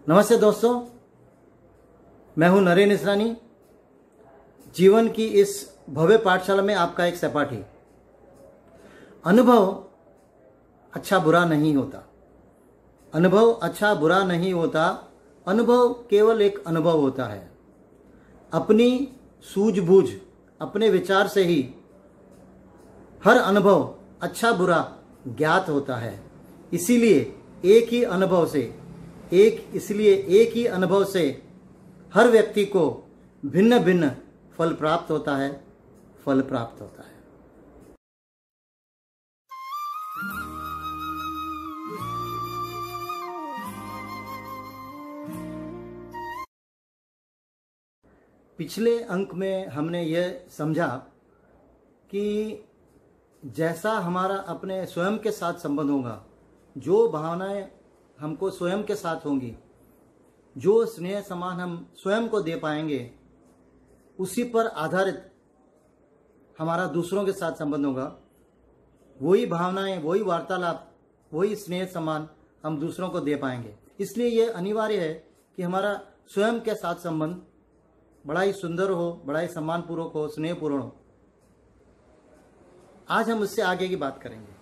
नमस्ते दोस्तों, मैं हूं नरेन इसरानी। जीवन की इस भव्य पाठशाला में आपका एक सहपाठी। अनुभव अच्छा बुरा नहीं होता। अनुभव अच्छा बुरा नहीं होता। अनुभव केवल एक अनुभव होता है। अपनी सूझबूझ, अपने विचार से ही हर अनुभव अच्छा बुरा ज्ञात होता है। इसीलिए एक ही अनुभव से हर व्यक्ति को भिन्न भिन्न फल प्राप्त होता है। पिछले अंक में हमने यह समझा कि जैसा हमारा अपने स्वयं के साथ संबंध होगा, जो भावनाएं हमको स्वयं के साथ होंगी, जो स्नेह समान हम स्वयं को दे पाएंगे, उसी पर आधारित हमारा दूसरों के साथ संबंध होगा। वही भावनाएं, वही वार्तालाप, वही स्नेह समान हम दूसरों को दे पाएंगे। इसलिए यह अनिवार्य है कि हमारा स्वयं के साथ संबंध बड़ा ही सुंदर हो, बड़ा ही सम्मानपूर्वक हो, स्नेहपूर्ण हो। आज हम उससे आगे की बात करेंगे।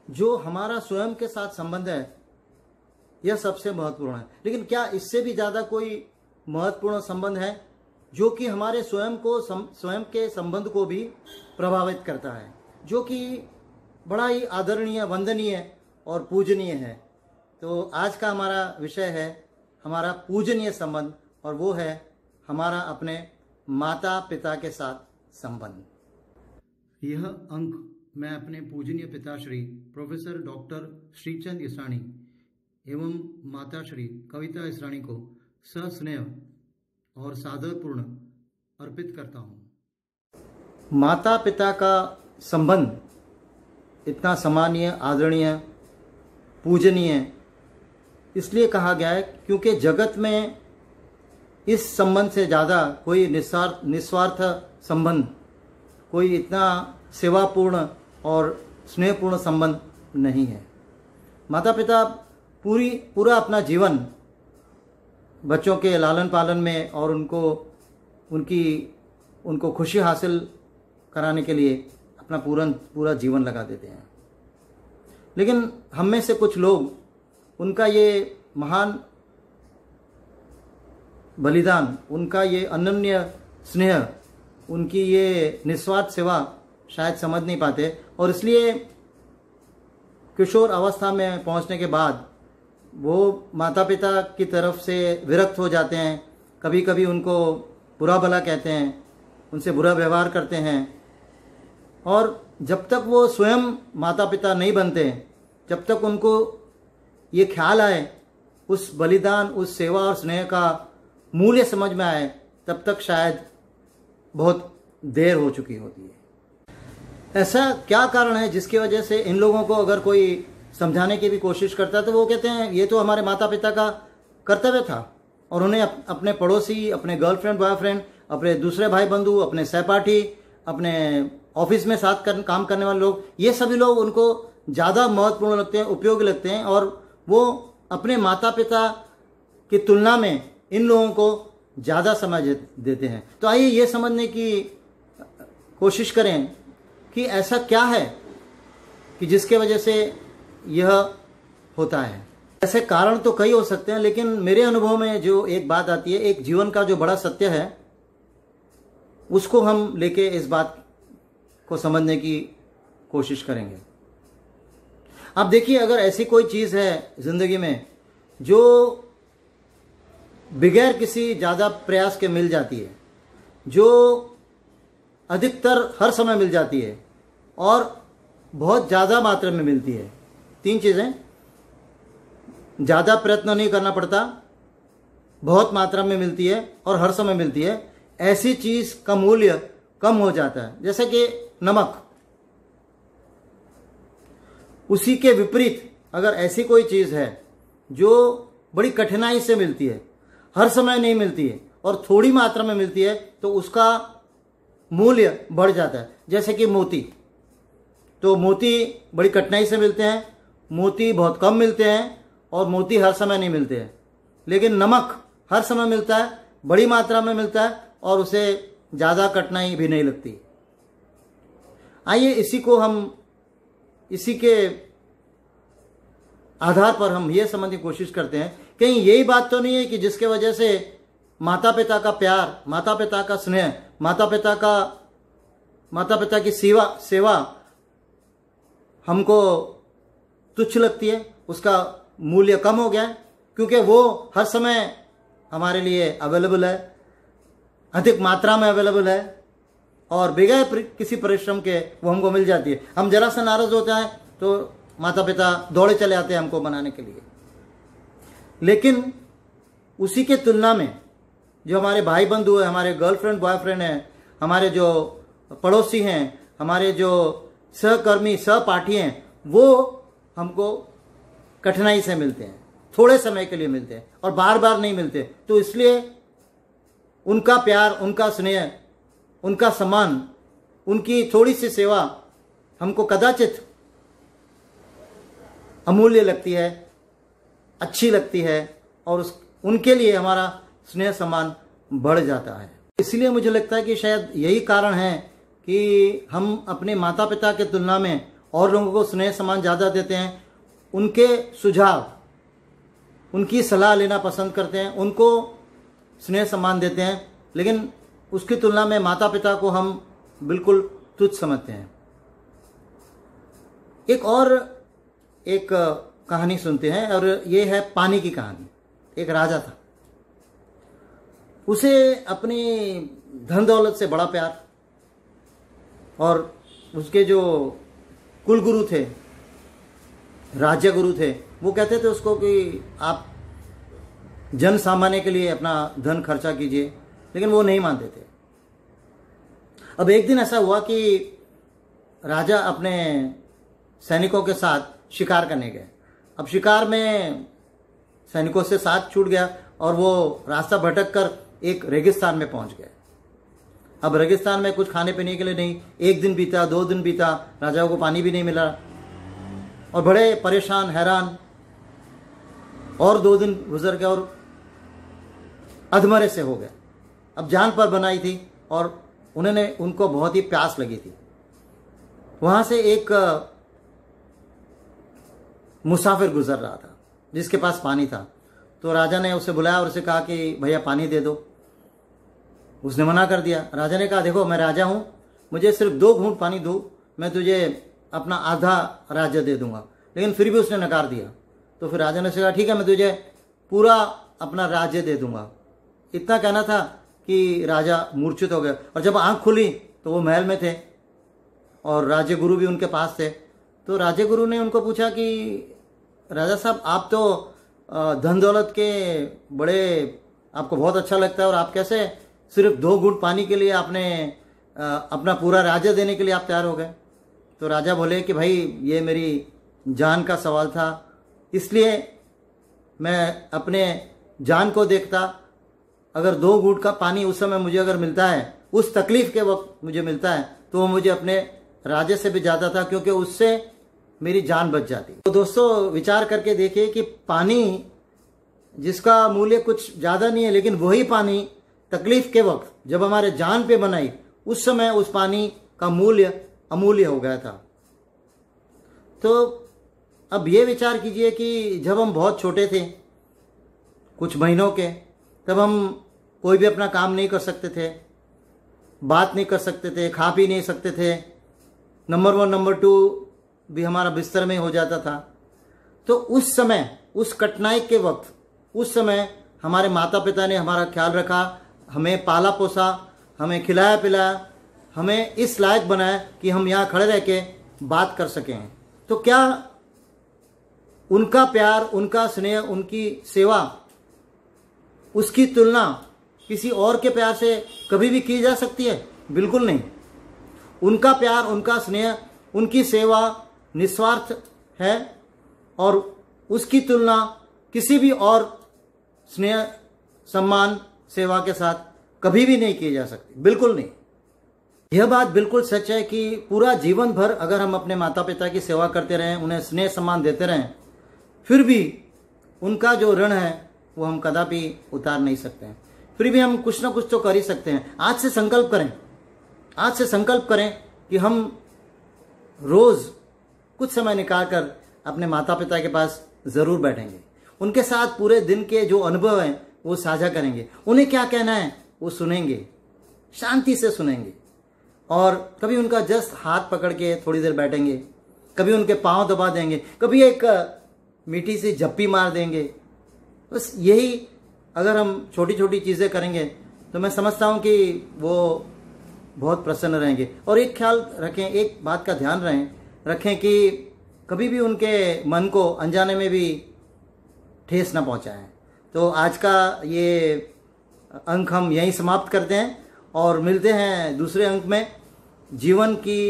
जो हमारा स्वयं के साथ संबंध है, यह सबसे महत्वपूर्ण है। लेकिन क्या इससे भी ज्यादा कोई महत्वपूर्ण संबंध है जो कि हमारे स्वयं के संबंध को भी प्रभावित करता है, जो कि बड़ा ही आदरणीय, वंदनीय और पूजनीय है? तो आज का हमारा विषय है हमारा पूजनीय संबंध, और वो है हमारा अपने माता पिता के साथ संबंध। यह अंक मैं अपने पूजनीय पिताश्री प्रोफेसर डॉक्टर श्रीचंद इसरानी एवं माताश्री कविता इसरानी को सस्नेह और सादरपूर्ण अर्पित करता हूँ। माता पिता का संबंध इतना सम्मानीय, आदरणीय, पूजनीय इसलिए कहा गया है क्योंकि जगत में इस संबंध से ज़्यादा कोई निस्वार्थ संबंध, कोई इतना सेवापूर्ण और स्नेहपूर्ण संबंध नहीं है। माता पिता पूरा अपना जीवन बच्चों के लालन पालन में और उनको खुशी हासिल कराने के लिए अपना पूरा जीवन लगा देते हैं। लेकिन हम में से कुछ लोग उनका ये महान बलिदान, उनका ये अनन्य स्नेह, उनकी ये निस्वार्थ सेवा शायद समझ नहीं पाते, और इसलिए किशोर अवस्था में पहुंचने के बाद वो माता पिता की तरफ से विरक्त हो जाते हैं। कभी कभी उनको बुरा भला कहते हैं, उनसे बुरा व्यवहार करते हैं, और जब तक वो स्वयं माता पिता नहीं बनते, जब तक उनको ये ख्याल आए, उस बलिदान, उस सेवा और स्नेह का मूल्य समझ में आए, तब तक शायद बहुत देर हो चुकी होती है। ऐसा क्या कारण है जिसकी वजह से इन लोगों को अगर कोई समझाने की भी कोशिश करता है तो वो कहते हैं ये तो हमारे माता पिता का कर्तव्य था, और उन्हें अपने पड़ोसी, अपने गर्लफ्रेंड, बॉयफ्रेंड, अपने दूसरे भाई बंधु, अपने सहपाठी, अपने ऑफिस में साथ काम करने वाले लोग, ये सभी लोग उनको ज़्यादा महत्वपूर्ण लगते हैं, उपयोगी लगते हैं, और वो अपने माता पिता की तुलना में इन लोगों को ज़्यादा समझ देते हैं। तो आइए ये समझने की कोशिश करें कि ऐसा क्या है कि जिसके वजह से यह होता है। ऐसे कारण तो कई हो सकते हैं, लेकिन मेरे अनुभव में जो एक बात आती है, एक जीवन का जो बड़ा सत्य है, उसको हम लेके इस बात को समझने की कोशिश करेंगे। आप देखिए, अगर ऐसी कोई चीज़ है जिंदगी में जो बगैर किसी ज़्यादा प्रयास के मिल जाती है, जो अधिकतर हर समय मिल जाती है और बहुत ज़्यादा मात्रा में मिलती है, तीन चीज़ें: ज़्यादा प्रयत्न नहीं करना पड़ता, बहुत मात्रा में मिलती है और हर समय मिलती है, ऐसी चीज़ का मूल्य कम हो जाता है। जैसे कि नमक। उसी के विपरीत अगर ऐसी कोई चीज़ है जो बड़ी कठिनाई से मिलती है, हर समय नहीं मिलती है और थोड़ी मात्रा में मिलती है, तो उसका मूल्य बढ़ जाता है। जैसे कि मोती। तो मोती बड़ी कठिनाई से मिलते हैं, मोती बहुत कम मिलते हैं और मोती हर समय नहीं मिलते हैं, लेकिन नमक हर समय मिलता है, बड़ी मात्रा में मिलता है और उसे ज़्यादा कठिनाई भी नहीं लगती। आइए इसी के आधार पर हम ये समझने की कोशिश करते हैं, कहीं यही बात तो नहीं है कि जिसके वजह से माता पिता का प्यार, माता पिता का स्नेह, माता पिता की सेवा हमको तुच्छ लगती है, उसका मूल्य कम हो गया है, क्योंकि वो हर समय हमारे लिए अवेलेबल है, अधिक मात्रा में अवेलेबल है और बगैर किसी परिश्रम के वो हमको मिल जाती है। हम जरा सा नाराज होते हैं तो माता पिता दौड़े चले आते हैं हमको बनाने के लिए। लेकिन उसी के तुलना में जो हमारे भाई बंधु है, हमारे गर्लफ्रेंड बॉयफ्रेंड हैं, हमारे जो पड़ोसी हैं, हमारे जो सहकर्मी सहपाठी हैं, वो हमको कठिनाई से मिलते हैं, थोड़े समय के लिए मिलते हैं और बार बार नहीं मिलते। तो इसलिए उनका प्यार, उनका स्नेह, उनका सम्मान, उनकी थोड़ी सी सेवा हमको कदाचित अमूल्य लगती है, अच्छी लगती है और उनके लिए हमारा स्नेह सम्मान बढ़ जाता है। इसलिए मुझे लगता है कि शायद यही कारण है कि हम अपने माता पिता के तुलना में और लोगों को स्नेह सम्मान ज़्यादा देते हैं, उनके सुझाव, उनकी सलाह लेना पसंद करते हैं, उनको स्नेह सम्मान देते हैं, लेकिन उसकी तुलना में माता पिता को हम बिल्कुल तुच्छ समझते हैं। एक कहानी सुनते हैं और ये है पानी की कहानी। एक राजा था, उसे अपनी धन दौलत से बड़ा प्यार, और उसके जो कुलगुरु थे, राज्य गुरु थे, वो कहते थे उसको कि आप जन सामान्य के लिए अपना धन खर्चा कीजिए, लेकिन वो नहीं मानते थे। अब एक दिन ऐसा हुआ कि राजा अपने सैनिकों के साथ शिकार करने गए। अब शिकार में सैनिकों से साथ छूट गया और वो रास्ता भटक कर एक रेगिस्तान में पहुंच गए। अब रेगिस्तान में कुछ खाने पीने के लिए नहीं, एक दिन बीता, 2 दिन बीता, राजा को पानी भी नहीं मिला और बड़े परेशान हैरान, और 2 दिन गुजर गए और अधमरे से हो गए। अब जान पर बनाई थी और उनको बहुत ही प्यास लगी थी। वहां से एक मुसाफिर गुजर रहा था जिसके पास पानी था, तो राजा ने उसे बुलाया और उसे कहा कि भैया पानी दे दो। उसने मना कर दिया। राजा ने कहा देखो मैं राजा हूं, मुझे सिर्फ 2 घूंट पानी दो, मैं तुझे अपना आधा राज्य दे दूंगा। लेकिन फिर भी उसने नकार दिया। तो फिर राजा ने कहा ठीक है मैं तुझे पूरा अपना राज्य दे दूंगा। इतना कहना था कि राजा मूर्छित हो गया, और जब आंख खुली तो वो महल में थे और राज्य गुरु भी उनके पास थे। तो राज्य गुरु ने उनको पूछा कि राजा साहब आप तो धन दौलत के बड़े, आपको बहुत अच्छा लगता है और आप कैसे सिर्फ 2 घूंट पानी के लिए आपने अपना पूरा राज्य देने के लिए आप तैयार हो गए। तो राजा बोले कि भाई ये मेरी जान का सवाल था, इसलिए मैं अपने जान को देखता। अगर 2 घूंट का पानी उस समय मुझे अगर मिलता है, उस तकलीफ के वक्त मुझे मिलता है, तो वो मुझे अपने राज्य से भी ज़्यादा था, क्योंकि उससे मेरी जान बच जाती। तो दोस्तों विचार करके देखिए कि पानी जिसका मूल्य कुछ ज़्यादा नहीं है, लेकिन वही पानी तकलीफ के वक्त जब हमारे जान पे बनाई, उस समय उस पानी का मूल्य अमूल्य हो गया था। तो अब ये विचार कीजिए कि जब हम बहुत छोटे थे, कुछ महीनों के, तब हम कोई भी अपना काम नहीं कर सकते थे, बात नहीं कर सकते थे, खा पी नहीं सकते थे, नंबर 1 नंबर 2 भी हमारा बिस्तर में हो जाता था। तो उस समय, उस कठिनाई के वक्त, उस समय हमारे माता पिता ने हमारा ख्याल रखा, हमें पाला पोसा, हमें खिलाया पिलाया, हमें इस लायक बनाया कि हम यहाँ खड़े रह के बात कर सकें। तो क्या उनका प्यार, उनका स्नेह, उनकी सेवा, उसकी तुलना किसी और के प्यार से कभी भी की जा सकती है? बिल्कुल नहीं। उनका प्यार, उनका स्नेह, उनकी सेवा निस्वार्थ है और उसकी तुलना किसी भी और स्नेह, सम्मान, सेवा के साथ कभी भी नहीं की जा सकती, बिल्कुल नहीं। यह बात बिल्कुल सच है कि पूरा जीवन भर अगर हम अपने माता पिता की सेवा करते रहें, उन्हें स्नेह सम्मान देते रहें, फिर भी उनका जो ऋण है वो हम कदापि उतार नहीं सकते हैं। फिर भी हम कुछ ना कुछ तो कर ही सकते हैं। आज से संकल्प करें, आज से संकल्प करें कि हम रोज कुछ समय निकाल कर अपने माता पिता के पास जरूर बैठेंगे, उनके साथ पूरे दिन के जो अनुभव हैं वो साझा करेंगे, उन्हें क्या कहना है वो सुनेंगे, शांति से सुनेंगे, और कभी उनका जस्ट हाथ पकड़ के थोड़ी देर बैठेंगे, कभी उनके पांव दबा देंगे, कभी एक मीठी सी झप्पी मार देंगे। बस यही अगर हम छोटी छोटी चीज़ें करेंगे तो मैं समझता हूँ कि वो बहुत प्रसन्न रहेंगे। और एक ख्याल रखें, एक बात का ध्यान रखें कि कभी भी उनके मन को अनजाने में भी ठेस ना पहुँचाएं। तो आज का ये अंक हम यहीं समाप्त करते हैं और मिलते हैं दूसरे अंक में। जीवन की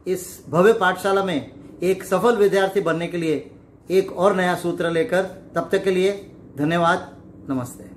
इस भव्य पाठशाला में एक सफल विद्यार्थी बनने के लिए एक और नया सूत्र लेकर। तब तक के लिए धन्यवाद, नमस्ते।